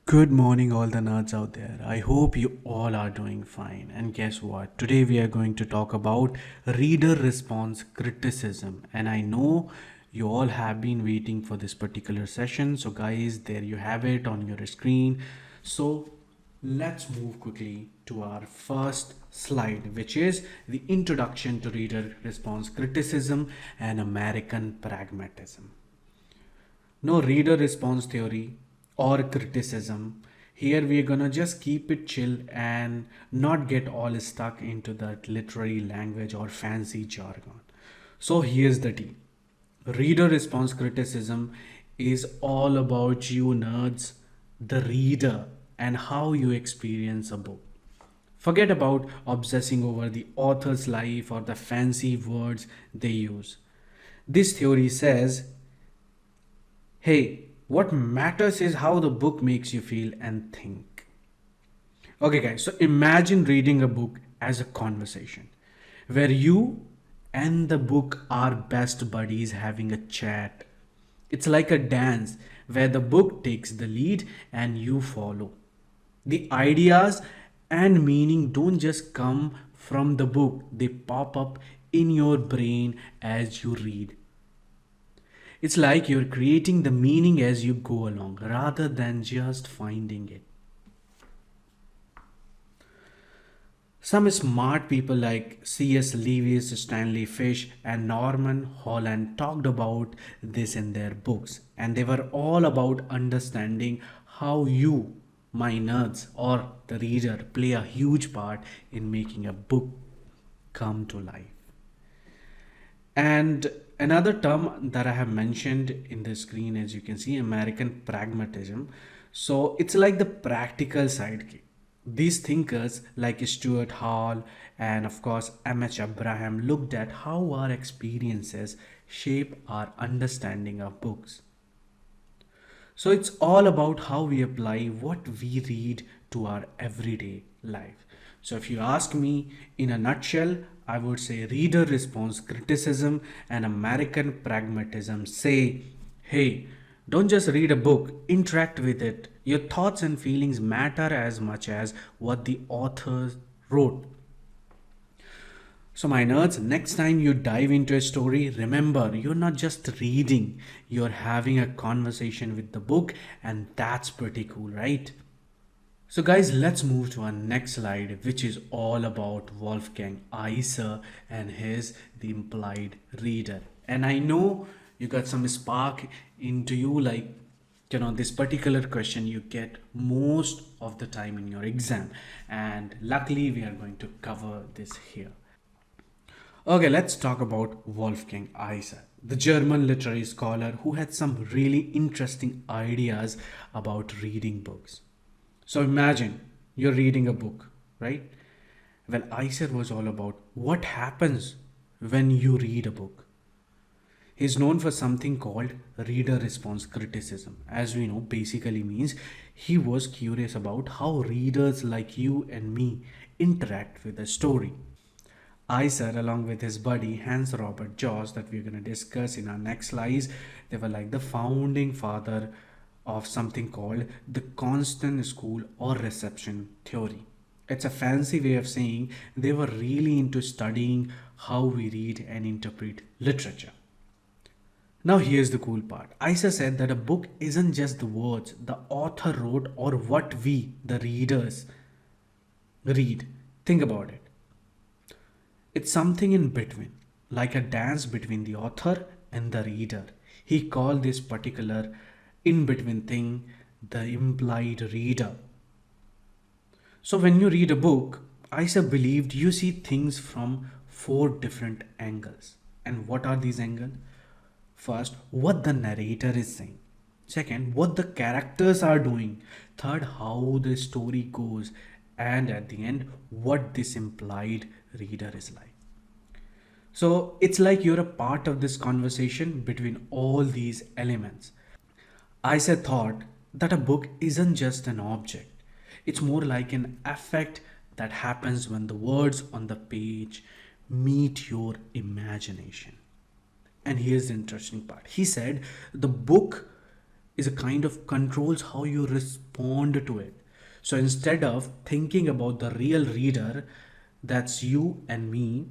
Good morning, all the nerds out there. I hope you all are doing fine. And guess what? Today we are going to talk about reader response criticism. And I know you all have been waiting for this particular session. So, guys, there you have it on your screen. So, let's move quickly to our first slide, which is the introduction to reader response criticism and American pragmatism. No reader response theory or criticism. Here we are gonna just keep it chill and not get all stuck into that literary language or fancy jargon. So here's the deal. Reader response criticism is all about you nerds, the reader, and how you experience a book. Forget about obsessing over the author's life or the fancy words they use. This theory says, hey, what matters is how the book makes you feel and think. Okay, guys, so imagine reading a book as a conversation where you and the book are best buddies having a chat. It's like a dance where the book takes the lead and you follow. The ideas and meaning don't just come from the book, they pop up in your brain as you read. It's like you're creating the meaning as you go along rather than just finding it. Some smart people like C.S. Lewis, Stanley Fish, and Norman Holland talked about this in their books, and they were all about understanding how you, my nerds, or the reader play a huge part in making a book come to life. And another term that I have mentioned in the screen, as you can see, American pragmatism. So it's like the practical sidekick. These thinkers like Stuart Hall and of course M.H. Abraham looked at how our experiences shape our understanding of books. So it's all about how we apply what we read to our everyday life. So if you ask me in a nutshell, I would say reader response criticism and American pragmatism say, hey, don't just read a book, interact with it. Your thoughts and feelings matter as much as what the author wrote. So, my nerds, next time you dive into a story, remember you're not just reading, you're having a conversation with the book, and that's pretty cool, right? So, guys, let's move to our next slide, which is all about Wolfgang Iser and his The Implied Reader. And I know you got some spark into you, like, this particular question you get most of the time in your exam. And luckily, we are going to cover this here. Okay, let's talk about Wolfgang Iser, the German literary scholar who had some really interesting ideas about reading books. So imagine you're reading a book, right? Well, Iser was all about what happens when you read a book. He's known for something called reader response criticism. As we know, basically means he was curious about how readers like you and me interact with a story. Iser, along with his buddy Hans Robert Jauss, that we're going to discuss in our next slides, they were like the founding father of something called the constant school or reception theory. It's a fancy way of saying they were really into studying how we read and interpret literature. Now, here's the cool part. Iser said that a book isn't just the words the author wrote or what we, the readers, read. Think about it. It's something in between, like a dance between the author and the reader. He called this particular in between thing the implied reader. So, when you read a book, Isa believed you see things from four different angles. And what are these angles? First, what the narrator is saying. Second, what the characters are doing. Third, how the story goes. And at the end, what this implied reader is like. So it's like you're a part of this conversation between all these elements. Isa thought that a book isn't just an object, it's more like an effect that happens when the words on the page meet your imagination. And here's the interesting part. He said the book is a kind of controls how you respond to it. So instead of thinking about the real reader, that's you and me,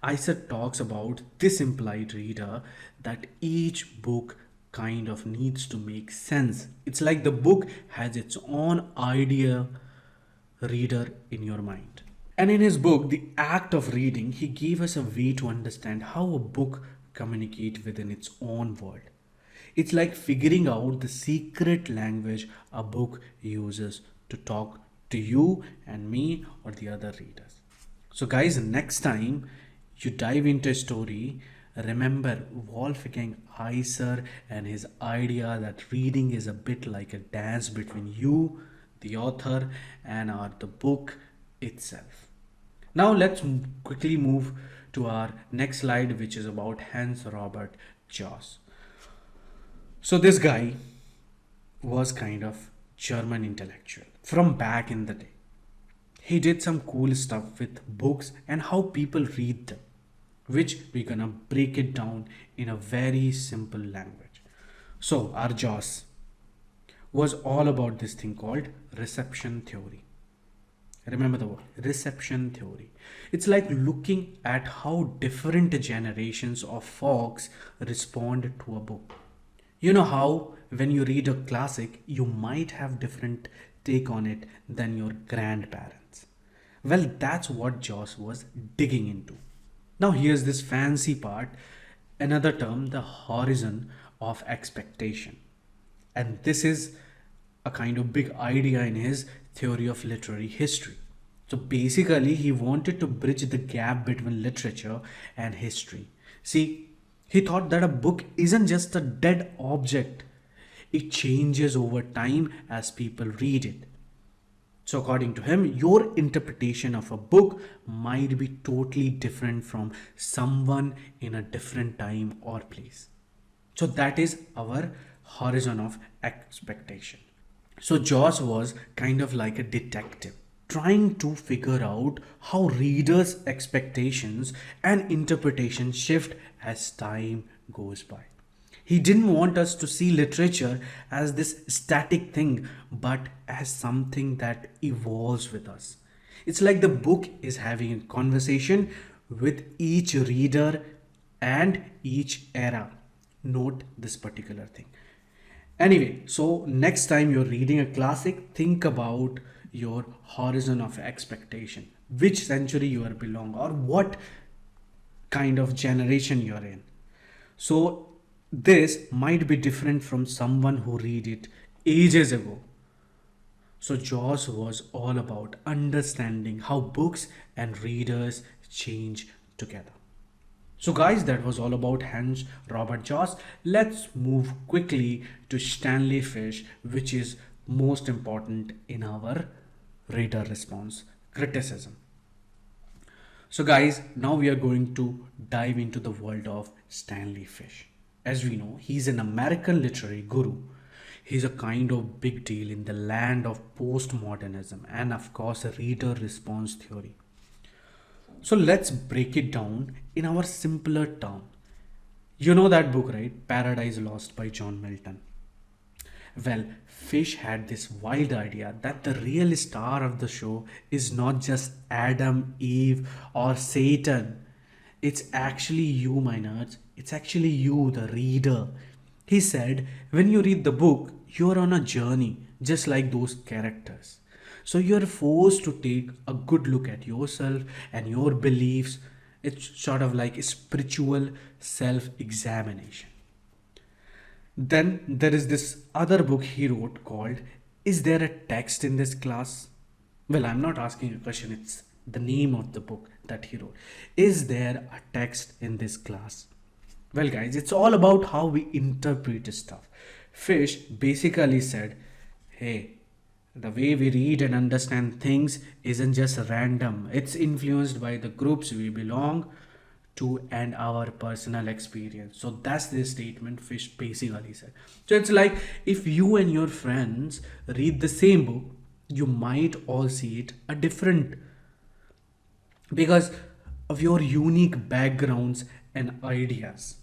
Iser talks about this implied reader that each book kind of needs to make sense. It's like the book has its own idea reader in your mind. And in his book, The Act of Reading, he gave us a way to understand how a book communicates within its own world. It's like figuring out the secret language a book uses to talk to you and me or the other readers. So, guys, next time you dive into a story, remember Wolfgang Iser and his idea that reading is a bit like a dance between you, the author, and the book itself. Now quickly move to our next slide, which is about Hans Robert Jauss. So this guy was kind of German intellectual from back in the day. He did some cool stuff with books and how people read them, which we're gonna break it down in a very simple language. So our Jauss was all about this thing called reception theory. Remember the word reception theory. It's like looking at how different generations of folks respond to a book. You know how when you read a classic, you might have different take on it than your grandparents. Well, that's what Joss was digging into. Now here's this fancy part, another term, the horizon of expectation. And this is a kind of big idea in his theory of literary history. So basically, he wanted to bridge the gap between literature and history. See, he thought that a book isn't just a dead object, it changes over time as people read it. So, according to him, your interpretation of a book might be totally different from someone in a different time or place. So, that is our horizon of expectation. So Jaws was kind of like a detective trying to figure out how readers' expectations and interpretation shift as time goes by. He didn't want us to see literature as this static thing, but as something that evolves with us. It's like the book is having a conversation with each reader and each era. Note this particular thing. Anyway, so next time you're reading a classic, think about your horizon of expectation, which century you are belong or what kind of generation you're in. So this might be different from someone who read it ages ago. So Jaws was all about understanding how books and readers change together. So guys, that was all about Hans Robert Jauss. Let's move quickly to Stanley Fish, which is most important in our reader response criticism. So guys, now we are going to dive into the world of Stanley Fish. As we know, he's an American literary guru. He's a kind of big deal in the land of postmodernism and of course a reader response theory. So let's break it down in our simpler term. You know that book, right? Paradise Lost by John Milton. Well, Fish had this wild idea that the real star of the show is not just Adam, Eve, or Satan. It's actually you, my nerds. It's actually you, the reader. He said, when you read the book, you're on a journey, just like those characters. So you're forced to take a good look at yourself and your beliefs. It's sort of like a spiritual self examination. Then there is this other book he wrote called Is There a Text in This Class? Well, I'm not asking a question, it's the name of the book that he wrote. Is there a text in this class? Well, guys, it's all about how we interpret stuff. Fish basically said, hey, the way we read and understand things isn't just random. It's influenced by the groups we belong to and our personal experience. So that's the statement Fish basically said. So it's like if you and your friends read the same book, you might all see it a different because of your unique backgrounds and ideas.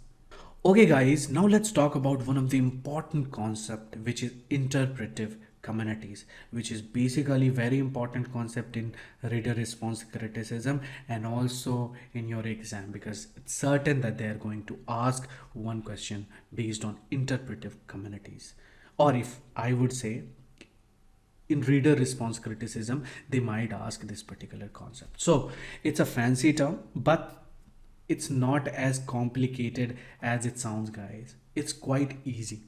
Okay, guys, now let's talk about one of the important concept, which is interpretive communities, which is basically very important concept in reader response criticism and also in your exam, because it's certain that they are going to ask one question based on interpretive communities. Or if I would say in reader response criticism, they might ask this particular concept. So it's a fancy term, but it's not as complicated as it sounds, guys. It's quite easy.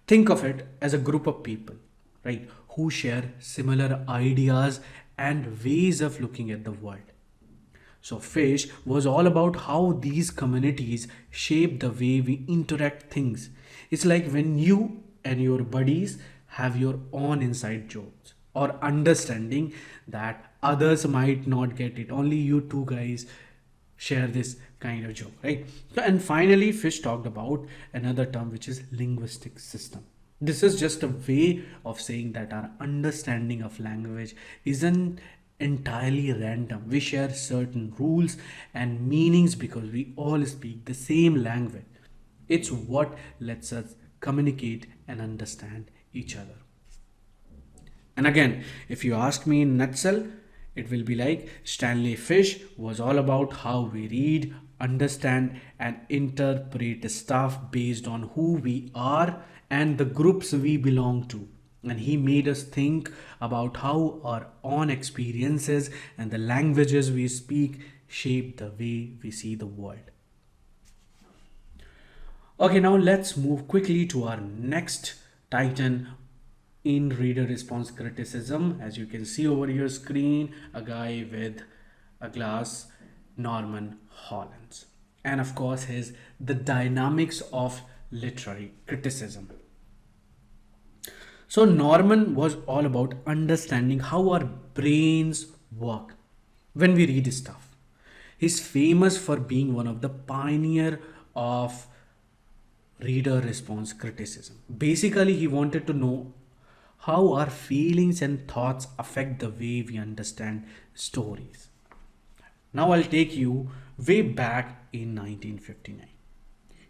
Think of it as a group of people, right, who share similar ideas and ways of looking at the world. So, Fish was all about how these communities shape the way we interact things. It's like when you and your buddies have your own inside jokes or understanding that others might not get it. Only you two guys share this kind of joke, right? So, and finally, Fish talked about another term, which is linguistic system. This is just a way of saying that our understanding of language isn't entirely random. We share certain rules and meanings because we all speak the same language. It's what lets us communicate and understand each other. And again, if you ask me in nutshell, it will be like Stanley Fish was all about how we read, understand, and interpret stuff based on who we are and the groups we belong to. And he made us think about how our own experiences and the languages we speak shape the way we see the world. Okay, now let's move quickly to our next titan in reader response criticism. As you can see over your screen, a guy with a glass, Norman Holland. And of course, his The Dynamics of Literary Criticism. So Norman was all about understanding how our brains work when we read stuff. He's famous for being one of the pioneer of reader response criticism. Basically, he wanted to know how our feelings and thoughts affect the way we understand stories. Now I'll take you way back in 1959.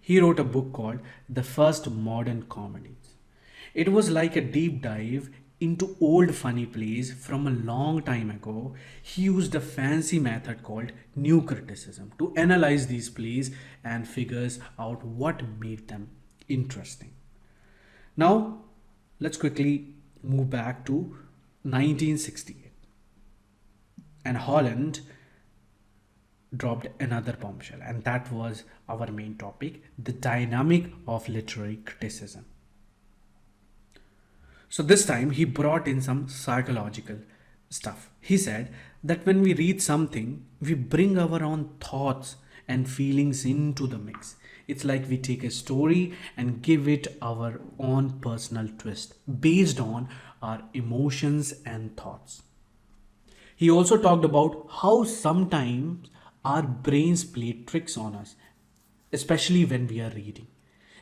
He wrote a book called The First Modern Comedies. It was like a deep dive into old funny plays from a long time ago. He used a fancy method called new criticism to analyze these plays and figures out what made them interesting. Now, let's quickly move back to 1968. And Holland dropped another bombshell, and that was our main topic, the dynamic of literary criticism. So this time he brought in some psychological stuff. He said that when we read something, we bring our own thoughts and feelings into the mix. It's like we take a story and give it our own personal twist based on our emotions and thoughts. He also talked about how sometimes our brains play tricks on us, especially when we are reading.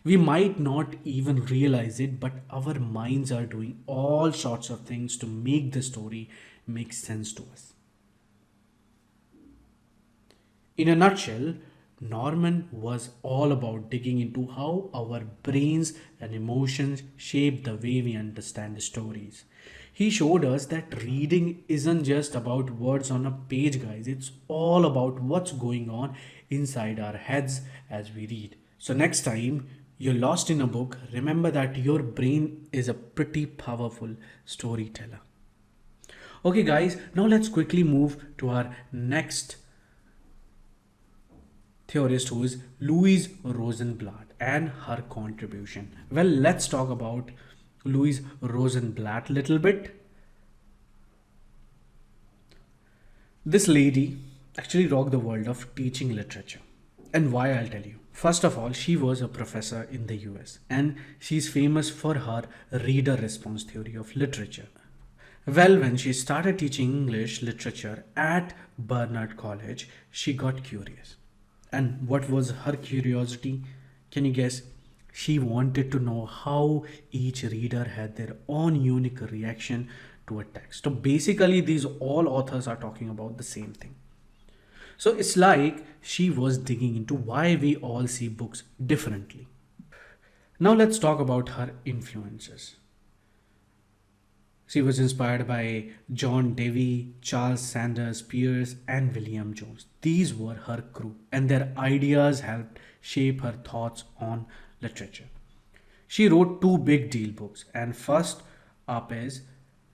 We might not even realize it, but our minds are doing all sorts of things to make the story make sense to us. In a nutshell, Norman was all about digging into how our brains and emotions shape the way we understand stories. He showed us that reading isn't just about words on a page, guys. It's all about what's going on inside our heads as we read. So, next time you're lost in a book, remember that your brain is a pretty powerful storyteller. Okay, guys, now let's quickly move to our next theorist, who is Louise Rosenblatt and her contribution. Well, let's talk about Louise Rosenblatt a little bit. This lady actually rocked the world of teaching literature. And why, I'll tell you. First of all, she was a professor in the US and she's famous for her reader response theory of literature. Well, when she started teaching English literature at Barnard College, she got curious. And what was her curiosity? Can you guess? She wanted to know how each reader had their own unique reaction to a text. So basically, these all authors are talking about the same thing. So it's like she was digging into why we all see books differently. Now let's talk about her influences. She was inspired by John Dewey, Charles Sanders Peirce, and William Jones. These were her crew, and their ideas helped shape her thoughts on literature. She wrote two big deal books, and first up is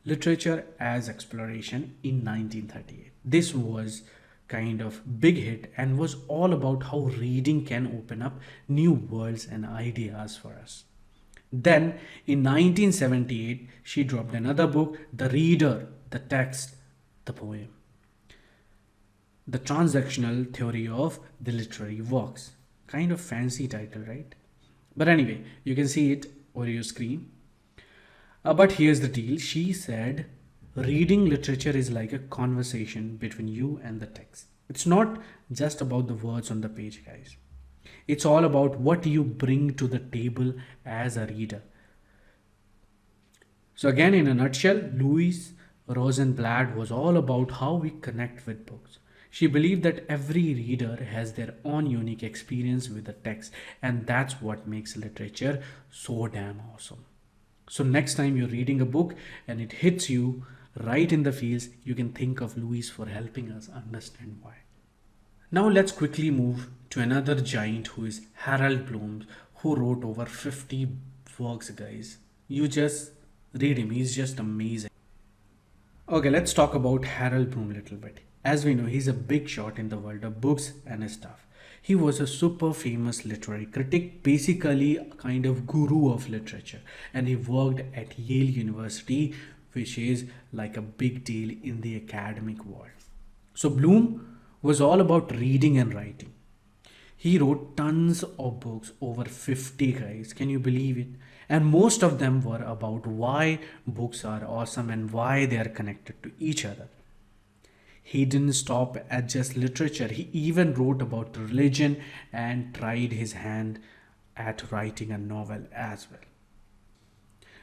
Literature as Exploration in 1938. This was kind of big hit and was all about how reading can open up new worlds and ideas for us. Then in 1978, she dropped another book, The Reader, the Text, the Poem, The Transactional Theory of the Literary Works. Kind of fancy title, right? But anyway, you can see it over your screen. But here's the deal. She said, reading literature is like a conversation between you and the text. It's not just about the words on the page, guys. It's all about what you bring to the table as a reader. So, again, in a nutshell, Louise Rosenblatt was all about how we connect with books. She believed that every reader has their own unique experience with the text, and that's what makes literature so damn awesome. So, next time you're reading a book and it hits you right in the feels, you can think of Louise for helping us understand why. Now let's quickly move to another giant who is Harold Bloom, who wrote over 50 works, guys. You just read him, he's just amazing. Okay, let's talk about Harold Bloom a little bit. As we know, he's a big shot in the world of books and stuff. He was a super famous literary critic, basically a kind of guru of literature, and he worked at Yale University, which is like a big deal in the academic world. So Bloom was all about reading and writing. He wrote tons of books, over 50 guys. Can you believe it? And most of them were about why books are awesome and why they are connected to each other. He didn't stop at just literature. He even wrote about religion and tried his hand at writing a novel as well.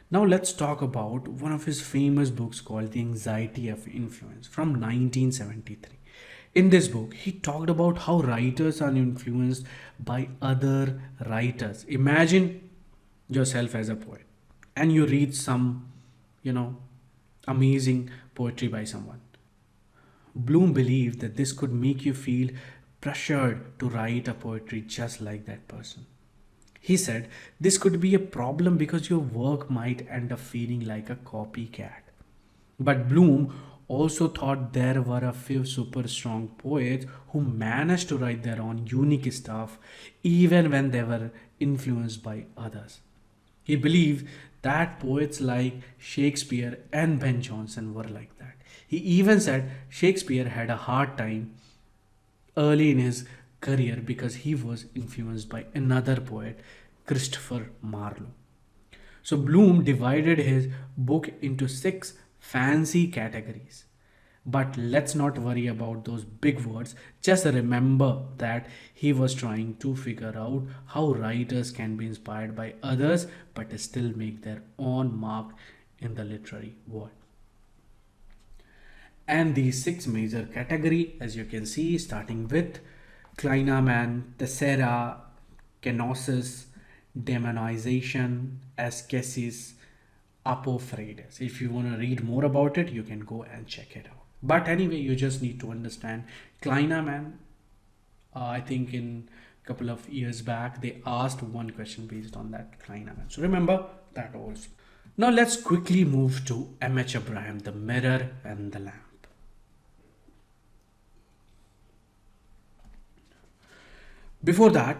Now let's talk about one of his famous books called The Anxiety of Influence from 1973. In this book, he talked about how writers are influenced by other writers. Imagine yourself as a poet and you read some, you know, amazing poetry by someone. Bloom believed that this could make you feel pressured to write a poetry just like that person. He said this could be a problem because your work might end up feeling like a copycat. But Bloom also thought there were a few super strong poets who managed to write their own unique stuff even when they were influenced by others. He believed that poets like Shakespeare and Ben Jonson were like that. He even said Shakespeare had a hard time early in his career because he was influenced by another poet, Christopher Marlowe. So Bloom divided his book into six fancy categories. But let's not worry about those big words. Just remember that he was trying to figure out how writers can be inspired by others but still make their own mark in the literary world. And these six major categories, as you can see, starting with Kleinman, Tessera, Kenosis, Demonization, Ascesis, Apophrates. If you want to read more about it, you can go and check it out. But anyway, you just need to understand Kleinman. I think in a couple of years back, they asked one question based on that Kleinman. So remember that also. Now let's quickly move to M.H. Abraham, The Mirror and the Lamp. Before that,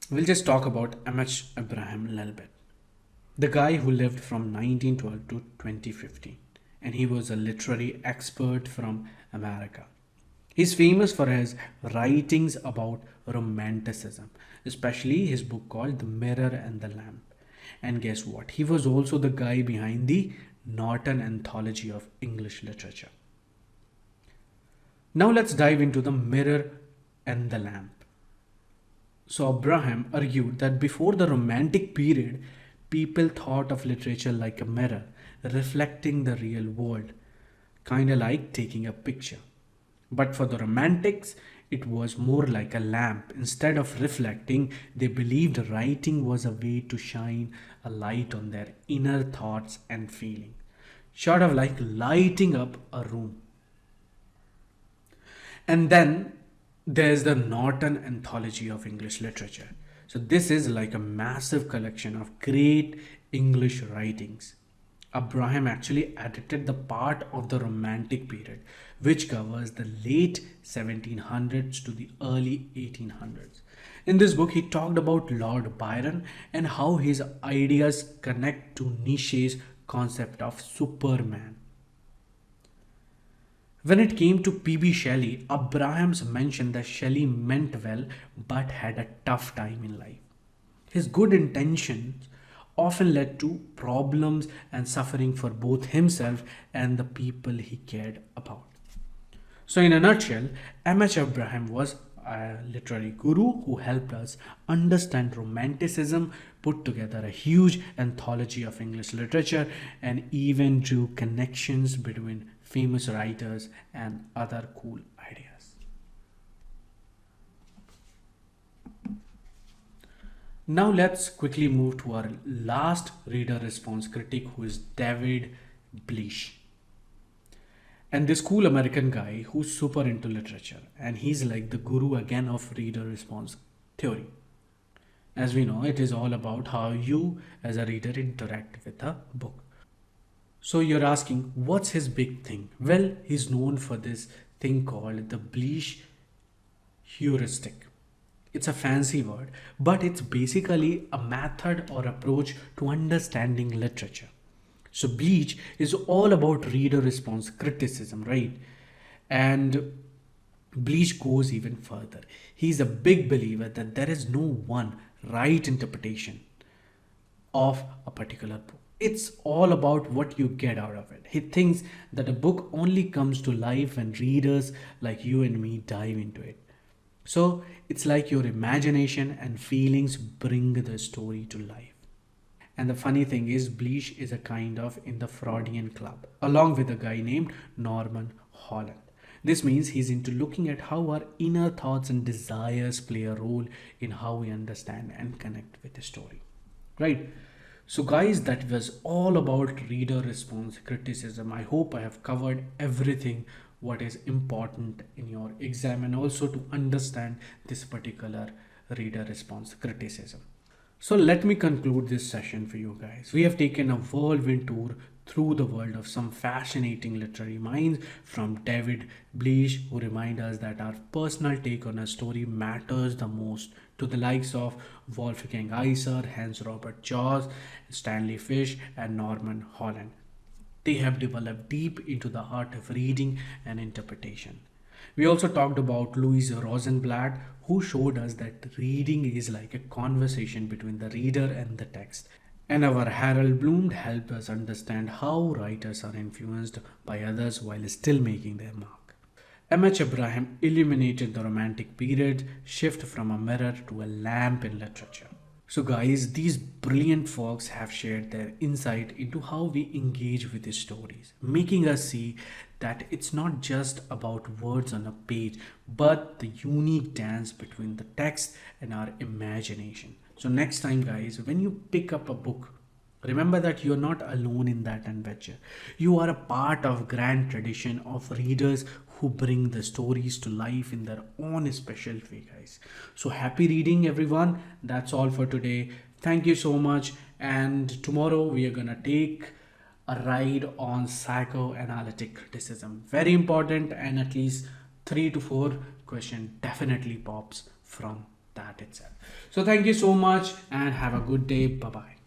we'll just talk about M.H. Abraham a little bit. The guy who lived from 1912 to 2015, and he was a literary expert from America. He's famous for his writings about romanticism, especially his book called The Mirror and the Lamp. And guess what? He was also the guy behind the Norton Anthology of English Literature. Now let's dive into The Mirror and the Lamp. So Abraham argued that before the Romantic period, people thought of literature like a mirror, reflecting the real world, kind of like taking a picture. But for the Romantics, It was more like a lamp. Instead of reflecting, they believed writing was a way to shine a light on their inner thoughts and feelings, sort of like lighting up a room. And then there's the Norton Anthology of English Literature. So this is like a massive collection of great English writings. Abraham actually edited the part of the Romantic period, which covers the late 1700s to the early 1800s. In this book, he talked about Lord Byron and how his ideas connect to Nietzsche's concept of Superman. When it came to P.B. Shelley, Abrahams mentioned that Shelley meant well but had a tough time in life. His good intentions often led to problems and suffering for both himself and the people he cared about. So, in a nutshell, M.H. Abraham was a literary guru who helped us understand Romanticism, put together a huge anthology of English literature, and even drew connections between famous writers and other cool ideas. Now let's quickly move to our last reader response critic, who is David Bleach. And this cool American guy who's super into literature, and he's like the guru again of reader response theory. As we know, it is all about how you as a reader interact with a book. So you're asking, what's his big thing? Well, he's known for this thing called the Bleach heuristic. It's a fancy word, but it's basically a method or approach to understanding literature. So Bleach is all about reader response criticism, right? And Bleach goes even further. He's a big believer that there is no one right interpretation of a particular book. It's all about what you get out of it. He thinks that a book only comes to life when readers like you and me dive into it. So it's like your imagination and feelings bring the story to life. And the funny thing is, Bleach is a kind of in the Freudian club, along with a guy named Norman Holland. This means he's into looking at how our inner thoughts and desires play a role in how we understand and connect with the story. Right? So guys, that was all about reader response criticism. I hope I have covered everything what is important in your exam and also to understand this particular reader response criticism. So let me conclude this session for you guys. We have taken a whirlwind tour through the world of some fascinating literary minds, from David Bleach, who remind us that our personal take on a story matters the most, to the likes of Wolfgang Iser, hence Robert Jauss, Stanley Fish, and Norman Holland. They have developed deep into the art of reading and interpretation. We also talked about Louis Rosenblatt, who showed us that reading is like a conversation between the reader and the text. And our Harold Bloom helped us understand how writers are influenced by others while still making their mark. M.H. Abraham illuminated the Romantic period shift from a mirror to a lamp in literature. So guys, these brilliant folks have shared their insight into how we engage with these stories, making us see that it's not just about words on a page, but the unique dance between the text and our imagination. So next time guys, when you pick up a book, remember that you're not alone in that adventure. You are a part of grand tradition of readers who bring the stories to life in their own special way, guys. So happy reading, everyone. That's all for today. Thank you so much. And tomorrow we are gonna take a ride on psychoanalytic criticism. Very important, and at least 3 to 4 question definitely pops from that itself. So thank you so much and have a good day. Bye bye.